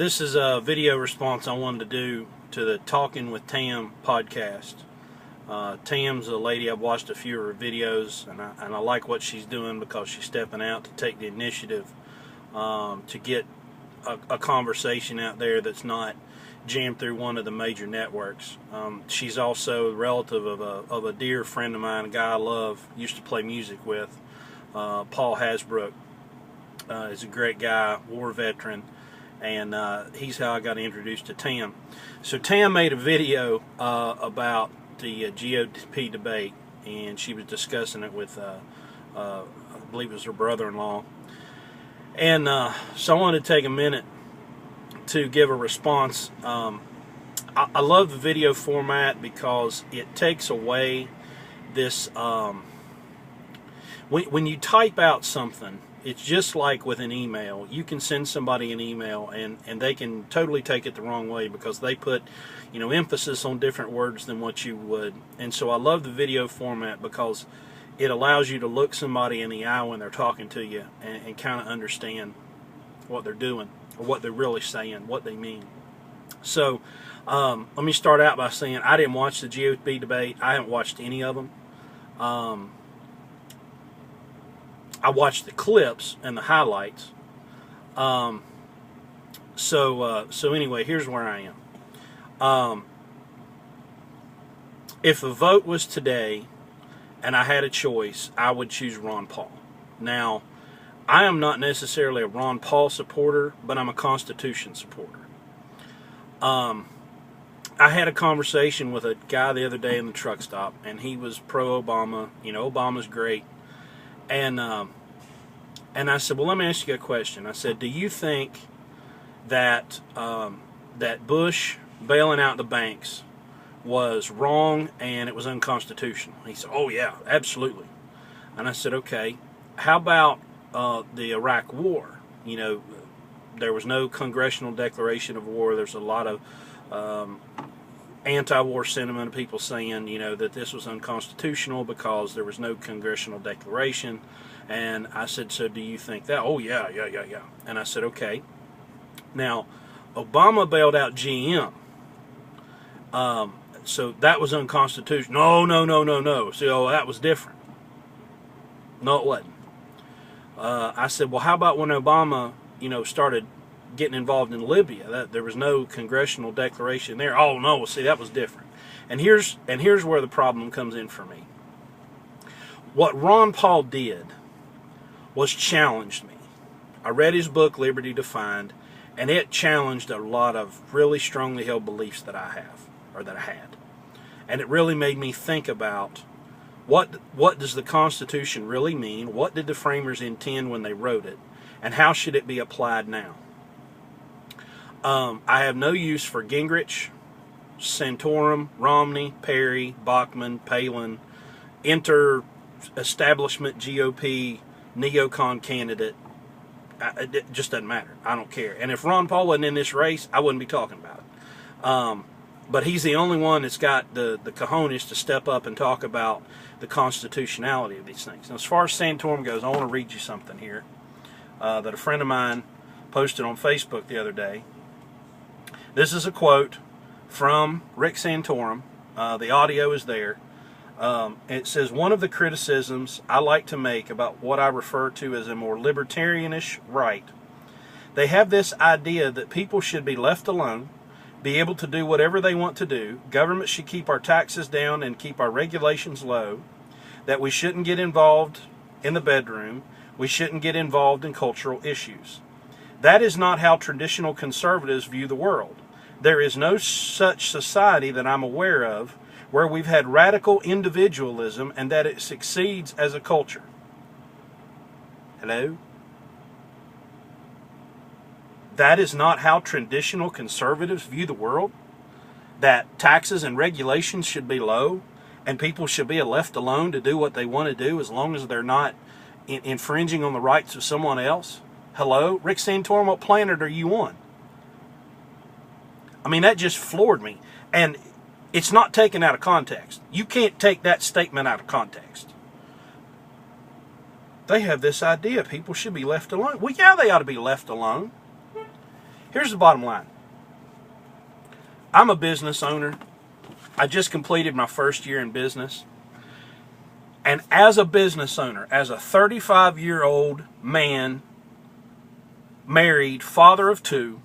This is a video response I wanted to do to the Talking with Tam podcast. Tam's a lady, I've watched a few of her videos, and I like what she's doing because she's stepping out to take the initiative to get a conversation out there that's not jammed through one of the major networks. She's also a relative of a dear friend of mine, a guy I love, used to play music with, Paul Hasbrook. He's a great guy, war veteran, and he's how I got introduced to Tam. So Tam made a video about the GOP debate, and she was discussing it with, I believe it was her brother-in-law. And so I wanted to take a minute to give a response. I love the video format because it takes away this, when you type out something, it's just like with an email. You can send somebody an email and they can totally take it the wrong way because they put, emphasis on different words than what you would. And so I love the video format because it allows you to look somebody in the eye when they're talking to you and kind of understand what they're doing or what they're really saying, what they mean. So let me start out by saying I didn't watch the GOP debate. I haven't watched any of them. I watched the clips and the highlights. So anyway, here's where I am. If a vote was today and I had a choice, I would choose Ron Paul. Now, I am not necessarily a Ron Paul supporter, but I'm a Constitution supporter. I had a conversation with a guy the other day in the truck stop, and he was pro-Obama. Obama's great. And I said, well, let me ask you a question. I said, do you think that that Bush bailing out the banks was wrong and it was unconstitutional? He said, oh, yeah, absolutely. And I said, okay, how about the Iraq War? There was no congressional declaration of war. There's a lot of anti-war sentiment of people saying, that this was unconstitutional because there was no congressional declaration. And I said, so do you think that? Oh, yeah. And I said, okay. Now, Obama bailed out GM. So that was unconstitutional. No. So that was different. No, it wasn't. I said, well, how about when Obama, started getting involved in Libya? There was no congressional declaration there. Oh no, see, that was different. And here's where the problem comes in for me. What Ron Paul did was challenged me. I read his book Liberty Defined, and it challenged a lot of really strongly held beliefs that I have, or that I had. And it really made me think about what does the Constitution really mean? What did the framers intend when they wrote it? And how should it be applied now? I have no use for Gingrich, Santorum, Romney, Perry, Bachmann, Palin, establishment GOP, neocon candidate. It just doesn't matter. I don't care. And if Ron Paul wasn't in this race, I wouldn't be talking about it. But he's the only one that's got the cojones to step up and talk about the constitutionality of these things. Now, as far as Santorum goes, I want to read you something here that a friend of mine posted on Facebook the other day. This is a quote from Rick Santorum. The audio is there. It says, one of the criticisms I like to make about what I refer to as a more libertarianish right, they have this idea that people should be left alone, be able to do whatever they want to do, government should keep our taxes down and keep our regulations low, that we shouldn't get involved in the bedroom, we shouldn't get involved in cultural issues. That is not how traditional conservatives view the world. There is no such society that I'm aware of where we've had radical individualism and that it succeeds as a culture. Hello? That is not how traditional conservatives view the world? That taxes and regulations should be low and people should be left alone to do what they want to do as long as they're not infringing on the rights of someone else? Hello? Rick Santorum, what planet are you on? I mean, that just floored me. And it's not taken out of context. You can't take that statement out of context. They have this idea people should be left alone. Well, yeah, they ought to be left alone. Here's the bottom line. I'm a business owner. I just completed my first year in business. And as a business owner, as a 35-year-old man, married, father of two,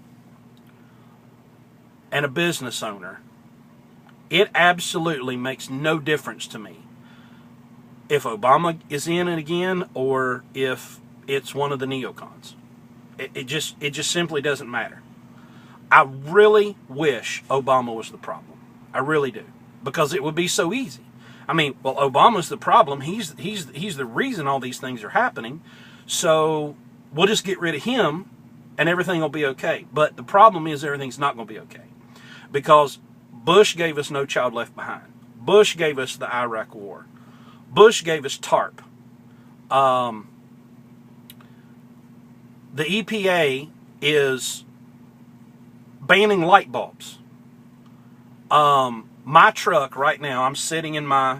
and a business owner, it absolutely makes no difference to me if Obama is in it again or if it's one of the neocons. It just simply doesn't matter. I really wish Obama was the problem. I really do, because it would be so easy. I mean, well, Obama's the problem. He's the reason all these things are happening. So we'll just get rid of him, and everything will be okay. But the problem is everything's not going to be okay, because Bush gave us No Child Left Behind. Bush gave us the Iraq War. Bush gave us TARP. The EPA is banning light bulbs. My truck right now, I'm sitting in my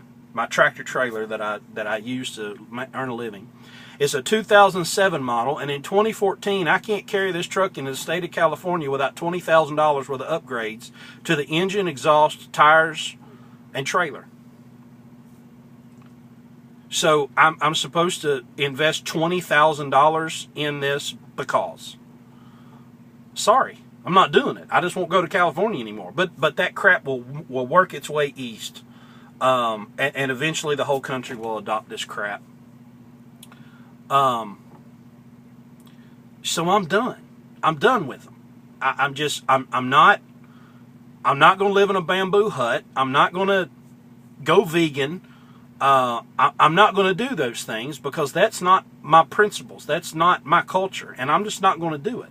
tractor trailer that I use to earn a living. It's a 2007 model, and in 2014, I can't carry this truck into the state of California without $20,000 worth of upgrades to the engine, exhaust, tires, and trailer. So I'm supposed to invest $20,000 in this because. Sorry, I'm not doing it. I just won't go to California anymore. But that crap will work its way east, and eventually the whole country will adopt this crap. So I'm done. I'm done with them. I'm not going to live in a bamboo hut. I'm not going to go vegan. I'm not going to do those things because that's not my principles. That's not my culture, and I'm just not going to do it.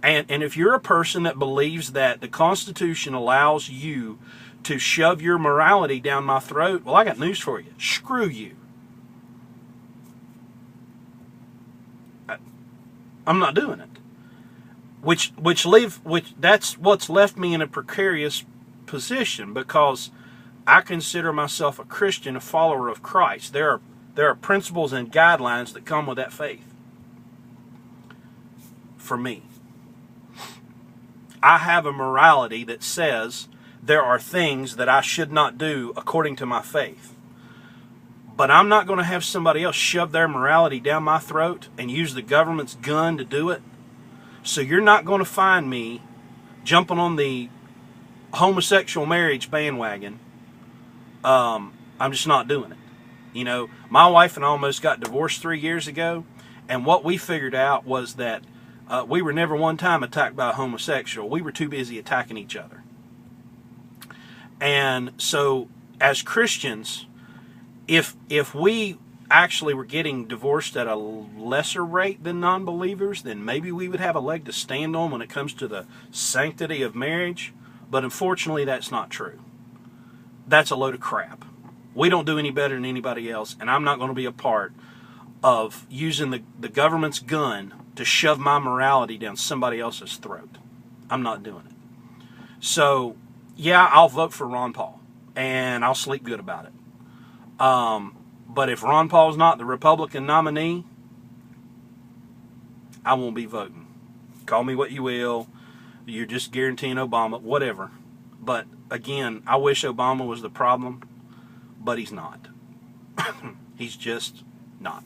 And if you're a person that believes that the Constitution allows you to shove your morality down my throat, well, I got news for you. Screw you. I'm not doing it. Which that's what's left me in a precarious position, because I consider myself a Christian, a follower of Christ. There are principles and guidelines that come with that faith. For me, I have a morality that says there are things that I should not do according to my faith. But I'm not going to have somebody else shove their morality down my throat and use the government's gun to do it. So you're not going to find me jumping on the homosexual marriage bandwagon. I'm just not doing it. You know, my wife and I almost got divorced 3 years ago, and what we figured out was that we were never one time attacked by a homosexual. We were too busy attacking each other. And so, as Christians, if we actually were getting divorced at a lesser rate than non-believers, then maybe we would have a leg to stand on when it comes to the sanctity of marriage. But unfortunately, that's not true. That's a load of crap. We don't do any better than anybody else, and I'm not going to be a part of using the government's gun to shove my morality down somebody else's throat. I'm not doing it. So, yeah, I'll vote for Ron Paul, and I'll sleep good about it. But if Ron Paul's not the Republican nominee, I won't be voting. Call me what you will. You're just guaranteeing Obama, whatever. But again, I wish Obama was the problem, but he's not. He's just not.